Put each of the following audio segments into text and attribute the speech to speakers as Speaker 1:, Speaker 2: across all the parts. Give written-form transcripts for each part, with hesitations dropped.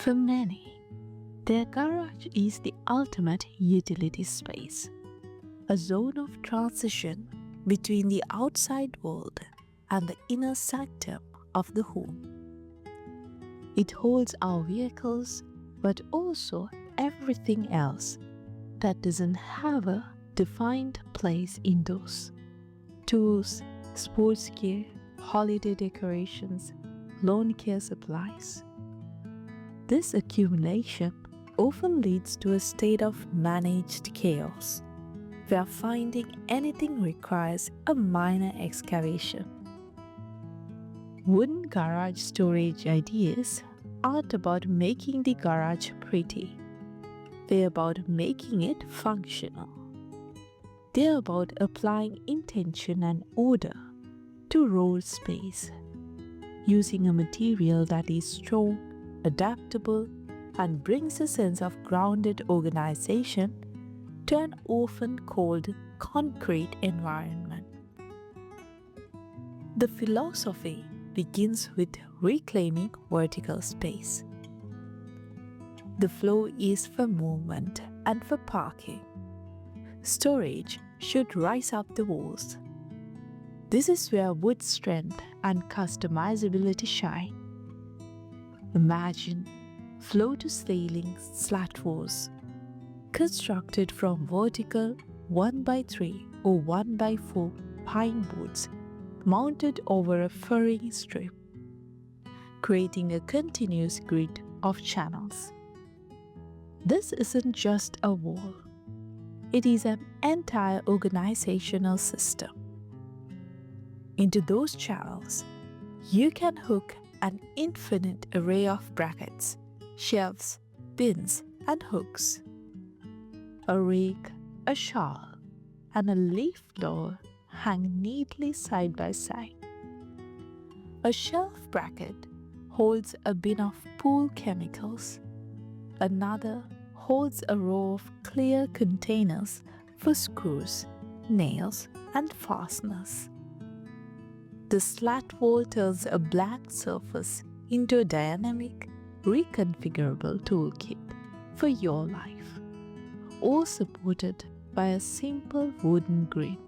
Speaker 1: For many, their garage is the ultimate utility space, a zone of transition between the outside world and the inner sanctum of the home. It holds our vehicles, but also everything else that doesn't have a defined place indoors. Tools, sports gear, holiday decorations, lawn care supplies. This accumulation often leads to a state of managed chaos, where finding anything requires a minor excavation. Wooden garage storage ideas aren't about making the garage pretty. They're about making it functional. They're about applying intention and order to raw space, using a material that is strong, adaptable, and brings a sense of grounded organization to an often cold concrete environment. The philosophy begins with reclaiming vertical space. The floor is for movement and for parking. Storage should rise up the walls. This is where wood strength and customizability shine. Imagine floor-to-ceiling slat walls constructed from vertical 1x3 or 1x4 pine boards mounted over a furring strip, creating a continuous grid of channels. This isn't just a wall. It is an entire organizational system. Into those channels, you can hook an infinite array of brackets, shelves, bins, and hooks. A rake, a shawl, and a leaf blower hang neatly side by side. A shelf bracket holds a bin of pool chemicals. Another holds a row of clear containers for screws, nails, and fasteners. The slat wall turns a blank surface into a dynamic, reconfigurable toolkit for your life, all supported by a simple wooden grid.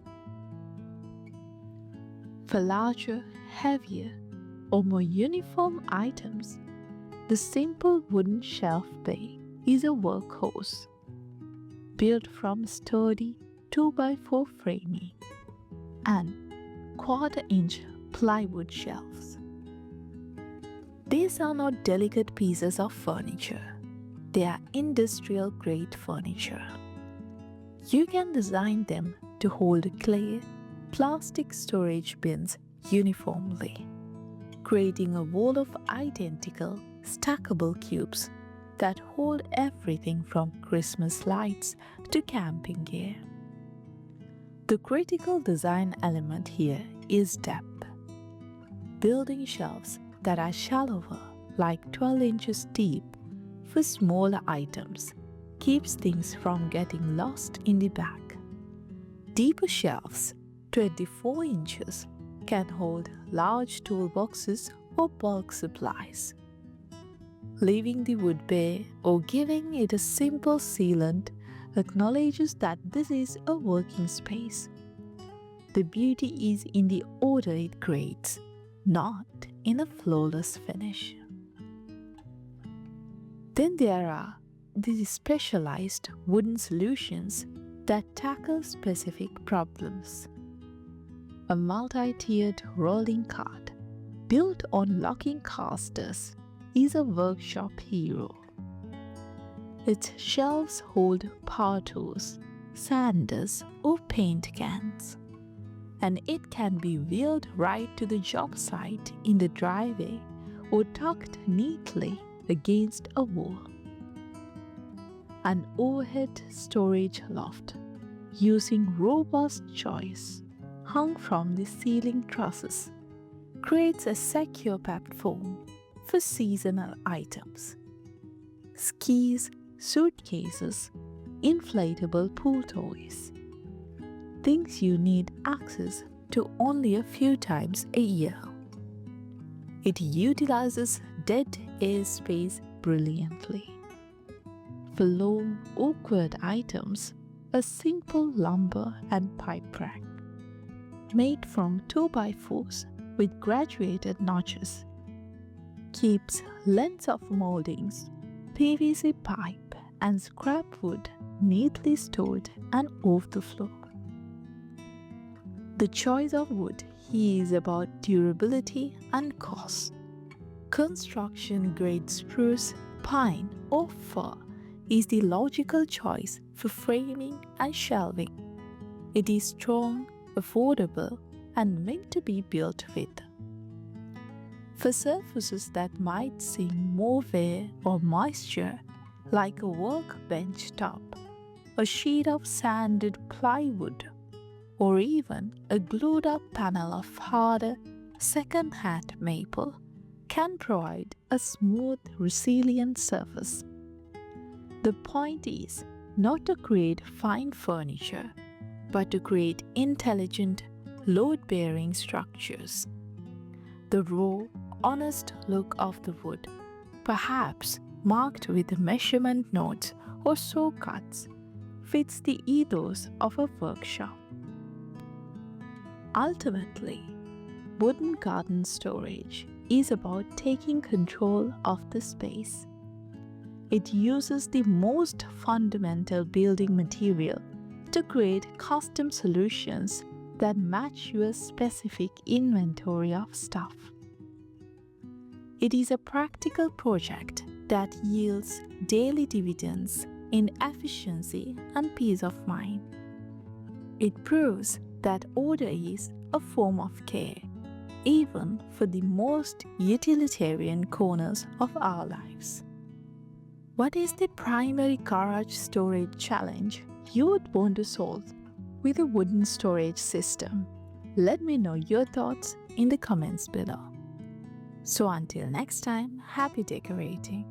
Speaker 1: For larger, heavier, or more uniform items, the simple wooden shelf bay is a workhorse, built from sturdy 2x4 framing and quarter-inch plywood shelves. These are not delicate pieces of furniture. They are industrial-grade furniture. You can design them to hold clay, plastic storage bins uniformly, creating a wall of identical, stackable cubes that hold everything from Christmas lights to camping gear. The critical design element here is depth. Building shelves that are shallower, like 12 inches deep, for smaller items keeps things from getting lost in the back. Deeper shelves, 24 inches, can hold large toolboxes or bulk supplies. Leaving the wood bare or giving it a simple sealant acknowledges that this is a working space. The beauty is in the order it creates, not in a flawless finish. Then there are the specialized wooden solutions that tackle specific problems. A multi-tiered rolling cart built on locking casters is a workshop hero. Its shelves hold power tools, sanders, or paint cans, and it can be wheeled right to the job site in the driveway or tucked neatly against a wall. An overhead storage loft using robust joists hung from the ceiling trusses creates a secure platform for seasonal items. Skis, suitcases, inflatable pool toys. Things you need access to only a few times a year. It utilizes dead airspace brilliantly. For low, awkward items, a simple lumber and pipe rack made from 2x4s with graduated notches keeps lengths of moldings, PVC pipe, and scrap wood neatly stored and off the floor. The choice of wood here is about durability and cost. Construction grade spruce, pine, or fir is the logical choice for framing and shelving. It is strong, affordable, and meant to be built with. For surfaces that might seem more wear or moisture, like a workbench top, a sheet of sanded plywood, or even a glued up panel of harder second-hand maple, can provide a smooth, resilient surface. The point is not to create fine furniture, but to create intelligent, load-bearing structures. The raw, honest look of the wood, perhaps marked with measurement notes or saw cuts, fits the ethos of a workshop. Ultimately, wooden garden storage is about taking control of the space. It uses the most fundamental building material to create custom solutions that match your specific inventory of stuff. It is a practical project that yields daily dividends in efficiency and peace of mind. It proves that order is a form of care, even for the most utilitarian corners of our lives. What is the primary garage storage challenge you would want to solve with a wooden storage system? Let me know your thoughts in the comments below. So until next time, happy decorating.